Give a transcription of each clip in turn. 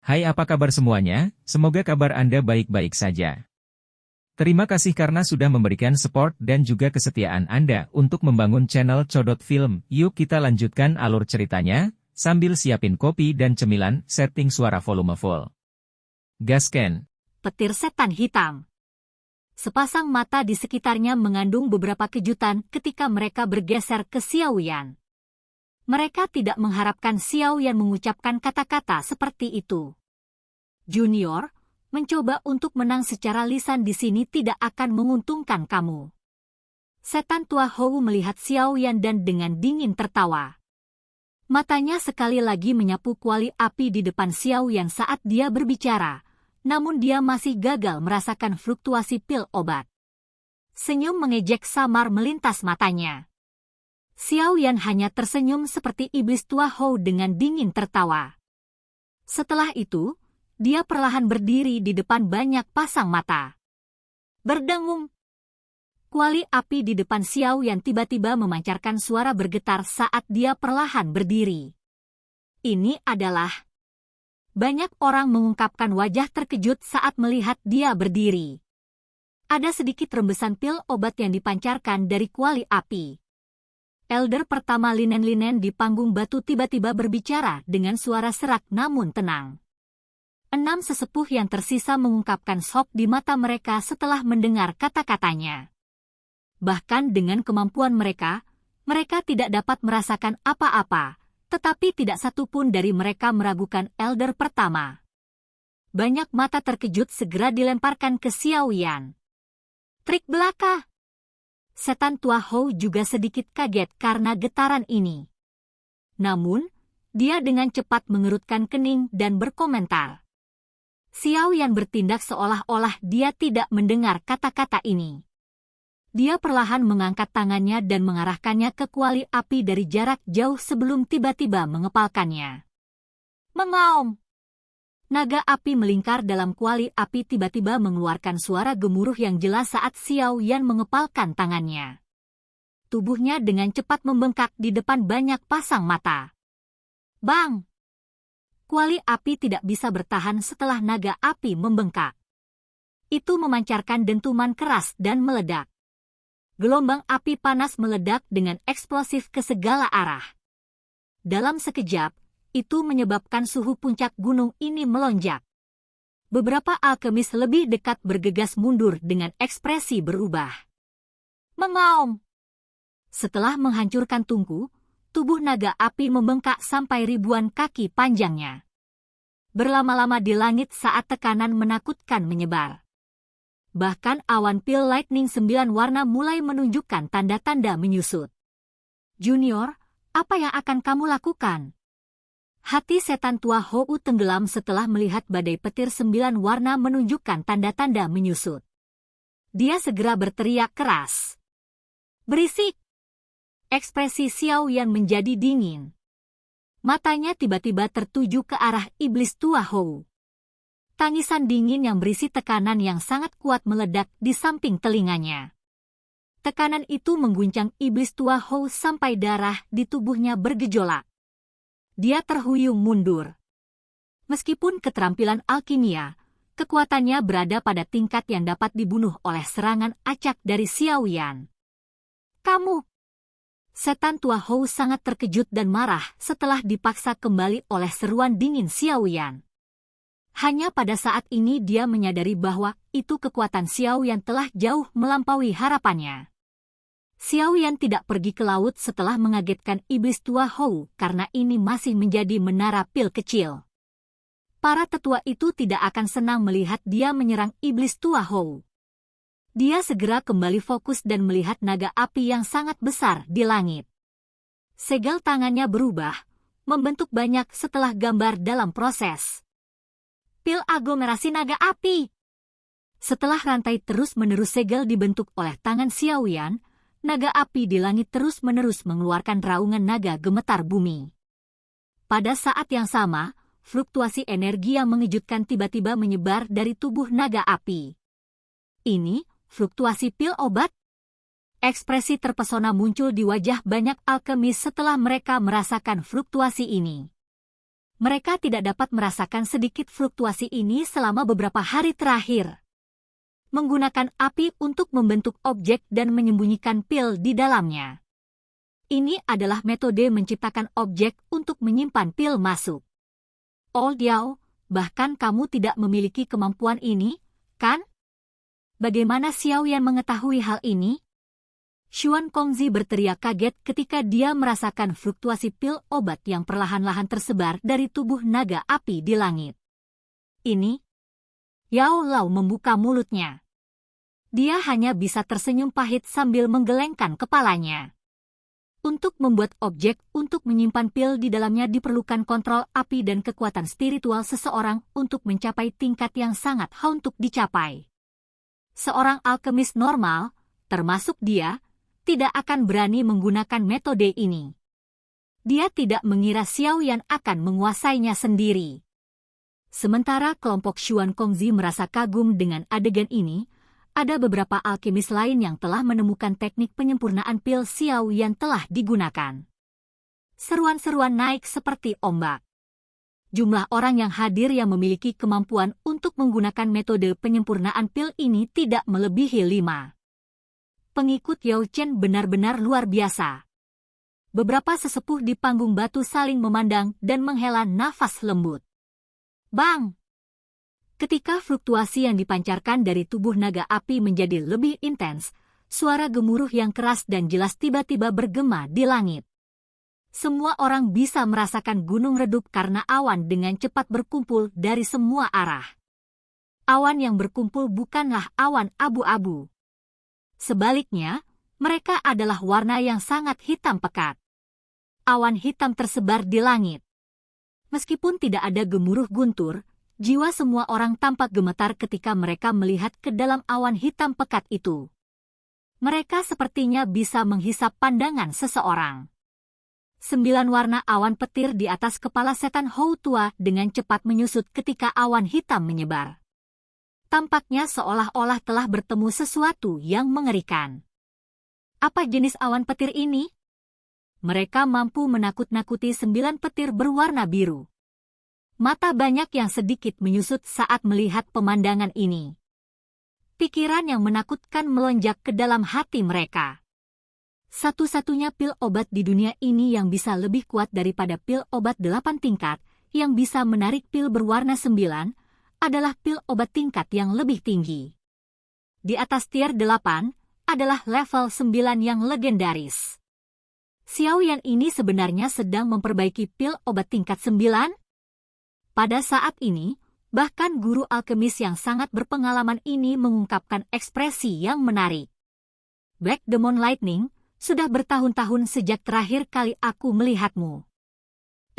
Hai, apa kabar semuanya? Semoga kabar Anda baik-baik saja. Terima kasih karena sudah memberikan support dan juga kesetiaan Anda untuk membangun channel Codot Film. Yuk kita lanjutkan alur ceritanya, sambil siapin kopi dan cemilan, setting suara volume full. Gasken. Petir setan hitam. Sepasang mata di sekitarnya mengandung beberapa kejutan ketika mereka bergeser ke Xiao Yan. Mereka tidak mengharapkan Xiao Yan mengucapkan kata-kata seperti itu. Junior, mencoba untuk menang secara lisan di sini tidak akan menguntungkan kamu. Setan tua Hou melihat Xiao Yan dan dengan dingin tertawa. Matanya sekali lagi menyapu kuali api di depan Xiao Yan saat dia berbicara, namun dia masih gagal merasakan fluktuasi pil obat. Senyum mengejek samar melintas matanya. Xiao Yan hanya tersenyum seperti iblis tua Hou dengan dingin tertawa. Setelah itu, dia perlahan berdiri di depan banyak pasang mata. Berdengung. Kuali api di depan Xiao Yan tiba-tiba memancarkan suara bergetar saat dia perlahan berdiri. Ini adalah... Banyak orang mengungkapkan wajah terkejut saat melihat dia berdiri. Ada sedikit rembesan pil obat yang dipancarkan dari kuali api. Elder pertama Linen-Linen di panggung batu tiba-tiba berbicara dengan suara serak namun tenang. 6 sesepuh yang tersisa mengungkapkan shock di mata mereka setelah mendengar kata-katanya. Bahkan dengan kemampuan mereka, mereka tidak dapat merasakan apa-apa, tetapi tidak satu pun dari mereka meragukan Elder pertama. Banyak mata terkejut segera dilemparkan ke Xiao Yan. Trik belaka! Setan tua Hou juga sedikit kaget karena getaran ini. Namun, dia dengan cepat mengerutkan kening dan berkomentar. Xiao Yan bertindak seolah-olah dia tidak mendengar kata-kata ini. Dia perlahan mengangkat tangannya dan mengarahkannya ke kuali api dari jarak jauh sebelum tiba-tiba mengepalkannya. Mengaum! Naga api melingkar dalam kuali api tiba-tiba mengeluarkan suara gemuruh yang jelas saat Xiao Yan mengepalkan tangannya. Tubuhnya dengan cepat membengkak di depan banyak pasang mata. Bang! Kuali api tidak bisa bertahan setelah naga api membengkak. Itu memancarkan dentuman keras dan meledak. Gelombang api panas meledak dengan eksplosif ke segala arah. Dalam sekejap, itu menyebabkan suhu puncak gunung ini melonjak. Beberapa alkemis lebih dekat bergegas mundur dengan ekspresi berubah. Mengaum! Setelah menghancurkan tungku, tubuh naga api membengkak sampai ribuan kaki panjangnya. Berlama-lama di langit saat tekanan menakutkan menyebar. Bahkan awan pil lightning 9 warna mulai menunjukkan tanda-tanda menyusut. Junior, apa yang akan kamu lakukan? Hati setan tua Hou tenggelam setelah melihat badai petir 9 warna menunjukkan tanda-tanda menyusut. Dia segera berteriak keras. Berisik! Ekspresi Xiao Yan menjadi dingin. Matanya tiba-tiba tertuju ke arah iblis tua Hou. Tangisan dingin yang berisi tekanan yang sangat kuat meledak di samping telinganya. Tekanan itu mengguncang iblis tua Hou sampai darah di tubuhnya bergejolak. Dia terhuyung mundur. Meskipun keterampilan alkimia, kekuatannya berada pada tingkat yang dapat dibunuh oleh serangan acak dari Xiao Yan. Kamu! Setan tua Hou sangat terkejut dan marah setelah dipaksa kembali oleh seruan dingin Xiao Yan. Hanya pada saat ini dia menyadari bahwa itu kekuatan Xiao Yan telah jauh melampaui harapannya. Xiao Yan tidak pergi ke laut setelah mengagetkan iblis tua Hou karena ini masih menjadi menara pil kecil. Para tetua itu tidak akan senang melihat dia menyerang iblis tua Hou. Dia segera kembali fokus dan melihat naga api yang sangat besar di langit. Segel tangannya berubah, membentuk banyak setelah gambar dalam proses. Pil aglomerasi naga api! Setelah rantai terus-menerus segel dibentuk oleh tangan Xiao Yan, naga api di langit terus-menerus mengeluarkan raungan naga gemetar bumi. Pada saat yang sama, fluktuasi energi yang mengejutkan tiba-tiba menyebar dari tubuh naga api. Ini fluktuasi pil obat? Ekspresi terpesona muncul di wajah banyak alkemis setelah mereka merasakan fluktuasi ini. Mereka tidak dapat merasakan sedikit fluktuasi ini selama beberapa hari terakhir. Menggunakan api untuk membentuk objek dan menyembunyikan pil di dalamnya. Ini adalah metode menciptakan objek untuk menyimpan pil masuk. Old Yao, bahkan kamu tidak memiliki kemampuan ini, kan? Bagaimana Xiaoyan mengetahui hal ini? Xuan Kongzi berteriak kaget ketika dia merasakan fluktuasi pil obat yang perlahan-lahan tersebar dari tubuh naga api di langit. Ini? Yao Lao membuka mulutnya. Dia hanya bisa tersenyum pahit sambil menggelengkan kepalanya. Untuk membuat objek untuk menyimpan pil di dalamnya diperlukan kontrol api dan kekuatan spiritual seseorang untuk mencapai tingkat yang sangat untuk dicapai. Seorang alkemis normal, termasuk dia, tidak akan berani menggunakan metode ini. Dia tidak mengira Xiaoyan akan menguasainya sendiri. Sementara kelompok Xuan Kongzi merasa kagum dengan adegan ini, ada beberapa alkemis lain yang telah menemukan teknik penyempurnaan pil Xiaoyan telah digunakan. Seruan-seruan naik seperti ombak. Jumlah orang yang hadir yang memiliki kemampuan untuk menggunakan metode penyempurnaan pil ini tidak melebihi 5. Pengikut Yao Chen benar-benar luar biasa. Beberapa sesepuh di panggung batu saling memandang dan menghela nafas lembut. Bang! Ketika fluktuasi yang dipancarkan dari tubuh naga api menjadi lebih intens, suara gemuruh yang keras dan jelas tiba-tiba bergema di langit. Semua orang bisa merasakan gunung redup karena awan dengan cepat berkumpul dari semua arah. Awan yang berkumpul bukanlah awan abu-abu. Sebaliknya, mereka adalah warna yang sangat hitam pekat. Awan hitam tersebar di langit. Meskipun tidak ada gemuruh guntur, jiwa semua orang tampak gemetar ketika mereka melihat ke dalam awan hitam pekat itu. Mereka sepertinya bisa menghisap pandangan seseorang. 9 warna awan petir di atas kepala setan Hou tua dengan cepat menyusut ketika awan hitam menyebar. Tampaknya seolah-olah telah bertemu sesuatu yang mengerikan. Apa jenis awan petir ini? Mereka mampu menakut-nakuti 9 petir berwarna biru. Mata banyak yang sedikit menyusut saat melihat pemandangan ini. Pikiran yang menakutkan melonjak ke dalam hati mereka. Satu-satunya pil obat di dunia ini yang bisa lebih kuat daripada pil obat 8 tingkat, yang bisa menarik pil berwarna 9, adalah pil obat tingkat yang lebih tinggi. Di atas tier 8, adalah level 9 yang legendaris. Xiaoyan ini sebenarnya sedang memperbaiki pil obat tingkat 9? Pada saat ini, bahkan guru alkemis yang sangat berpengalaman ini mengungkapkan ekspresi yang menarik. Black Demon Lightning, sudah bertahun-tahun sejak terakhir kali aku melihatmu.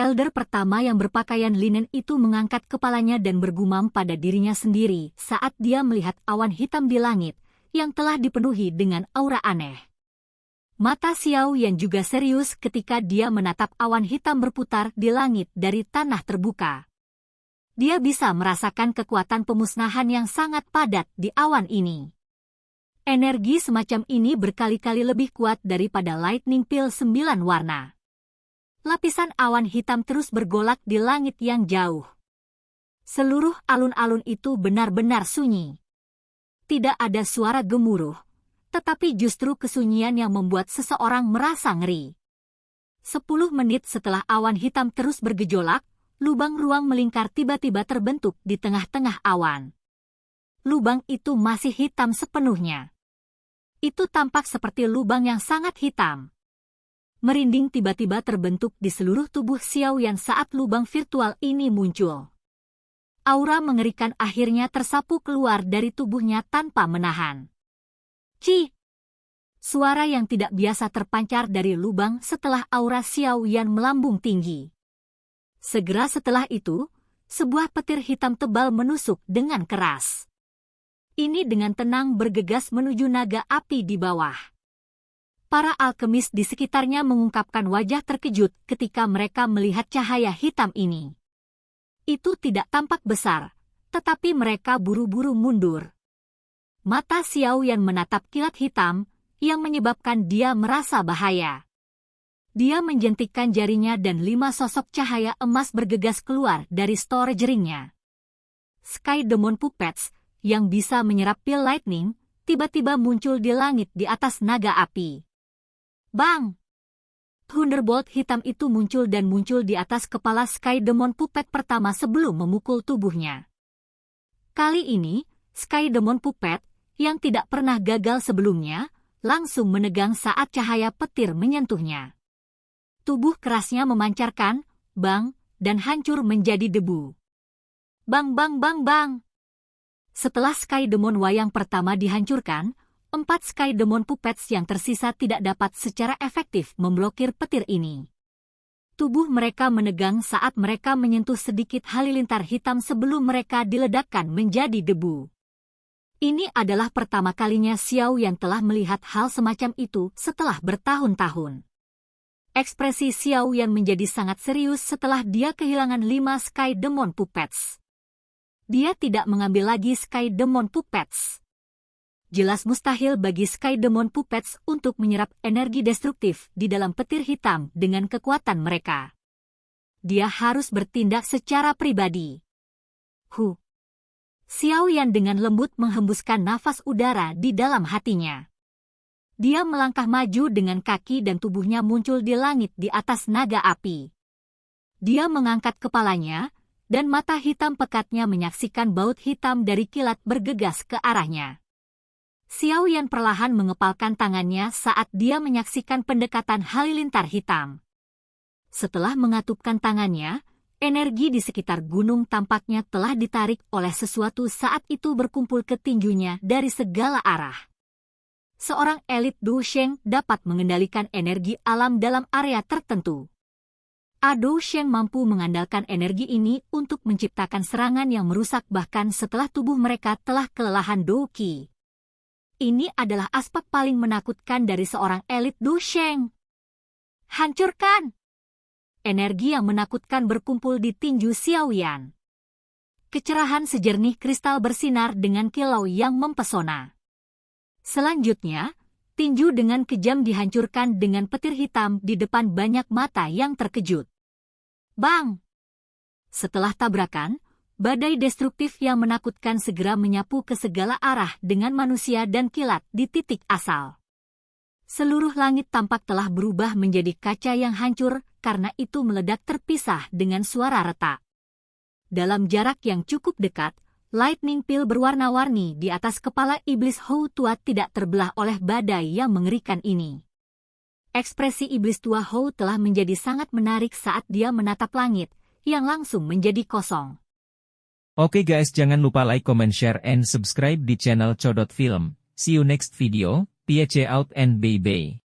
Elder pertama yang berpakaian linen itu mengangkat kepalanya dan bergumam pada dirinya sendiri saat dia melihat awan hitam di langit yang telah dipenuhi dengan aura aneh. Mata Xiaoyan juga serius ketika dia menatap awan hitam berputar di langit dari tanah terbuka. Dia bisa merasakan kekuatan pemusnahan yang sangat padat di awan ini. Energi semacam ini berkali-kali lebih kuat daripada Lightning Pill 9 warna. Lapisan awan hitam terus bergolak di langit yang jauh. Seluruh alun-alun itu benar-benar sunyi. Tidak ada suara gemuruh, tetapi justru kesunyian yang membuat seseorang merasa ngeri. 10 menit setelah awan hitam terus bergejolak, lubang ruang melingkar tiba-tiba terbentuk di tengah-tengah awan. Lubang itu masih hitam sepenuhnya. Itu tampak seperti lubang yang sangat hitam. Merinding tiba-tiba terbentuk di seluruh tubuh Xiaoyan saat lubang virtual ini muncul. Aura mengerikan akhirnya tersapu keluar dari tubuhnya tanpa menahan. Ci! Suara yang tidak biasa terpancar dari lubang setelah aura Xiaoyan melambung tinggi. Segera setelah itu, sebuah petir hitam tebal menusuk dengan keras. Ini dengan tenang bergegas menuju naga api di bawah. Para alkemis di sekitarnya mengungkapkan wajah terkejut ketika mereka melihat cahaya hitam ini. Itu tidak tampak besar, tetapi mereka buru-buru mundur. Mata Xiaoyan menatap kilat hitam, yang menyebabkan dia merasa bahaya. Dia menjentikkan jarinya dan 5 sosok cahaya emas bergegas keluar dari storage ring-nya. Sky Demon Puppets, yang bisa menyerap pil lightning, tiba-tiba muncul di langit di atas naga api. Bang! Thunderbolt hitam itu muncul di atas kepala Sky Demon Puppet pertama sebelum memukul tubuhnya. Kali ini, Sky Demon Puppet, yang tidak pernah gagal sebelumnya, langsung menegang saat cahaya petir menyentuhnya. Tubuh kerasnya memancarkan, bang, dan hancur menjadi debu. Bang bang bang bang. Setelah Sky Demon Wayang pertama dihancurkan, 4 Sky Demon Puppets yang tersisa tidak dapat secara efektif memblokir petir ini. Tubuh mereka menegang saat mereka menyentuh sedikit halilintar hitam sebelum mereka diledakkan menjadi debu. Ini adalah pertama kalinya Xiao Yan telah melihat hal semacam itu setelah bertahun-tahun. Ekspresi Xiao Yan menjadi sangat serius setelah dia kehilangan 5 Sky Demon Puppets. Dia tidak mengambil lagi Sky Demon Puppets. Jelas mustahil bagi Sky Demon Puppets untuk menyerap energi destruktif di dalam petir hitam dengan kekuatan mereka. Dia harus bertindak secara pribadi. Xiao Yan dengan lembut menghembuskan nafas udara di dalam hatinya. Dia melangkah maju dengan kaki dan tubuhnya muncul di langit di atas naga api. Dia mengangkat kepalanya, dan mata hitam pekatnya menyaksikan baut hitam dari kilat bergegas ke arahnya. Xiao Yan perlahan mengepalkan tangannya saat dia menyaksikan pendekatan halilintar hitam. Setelah mengatupkan tangannya, energi di sekitar gunung tampaknya telah ditarik oleh sesuatu saat itu berkumpul ke tinjunya dari segala arah. Seorang elit Du Sheng dapat mengendalikan energi alam dalam area tertentu. Du Sheng mampu mengandalkan energi ini untuk menciptakan serangan yang merusak bahkan setelah tubuh mereka telah kelelahan Du Qi. Ini adalah aspek paling menakutkan dari seorang elit Du Sheng. Hancurkan! Energi yang menakutkan berkumpul di tinju Xiao Yan. Kecerahan sejernih kristal bersinar dengan kilau yang mempesona. Selanjutnya, tinju dengan kejam dihancurkan dengan petir hitam di depan banyak mata yang terkejut. Bang! Setelah tabrakan, badai destruktif yang menakutkan segera menyapu ke segala arah dengan manusia dan kilat di titik asal. Seluruh langit tampak telah berubah menjadi kaca yang hancur karena itu meledak terpisah dengan suara retak. Dalam jarak yang cukup dekat, lightning pil berwarna-warni di atas kepala iblis Hou tua tidak terbelah oleh badai yang mengerikan ini. Ekspresi iblis tua Hou telah menjadi sangat menarik saat dia menatap langit, yang langsung menjadi kosong. Oke guys, jangan lupa like, comment, share, and subscribe di channel Codot Film. See you next video, peace out and bye-bye.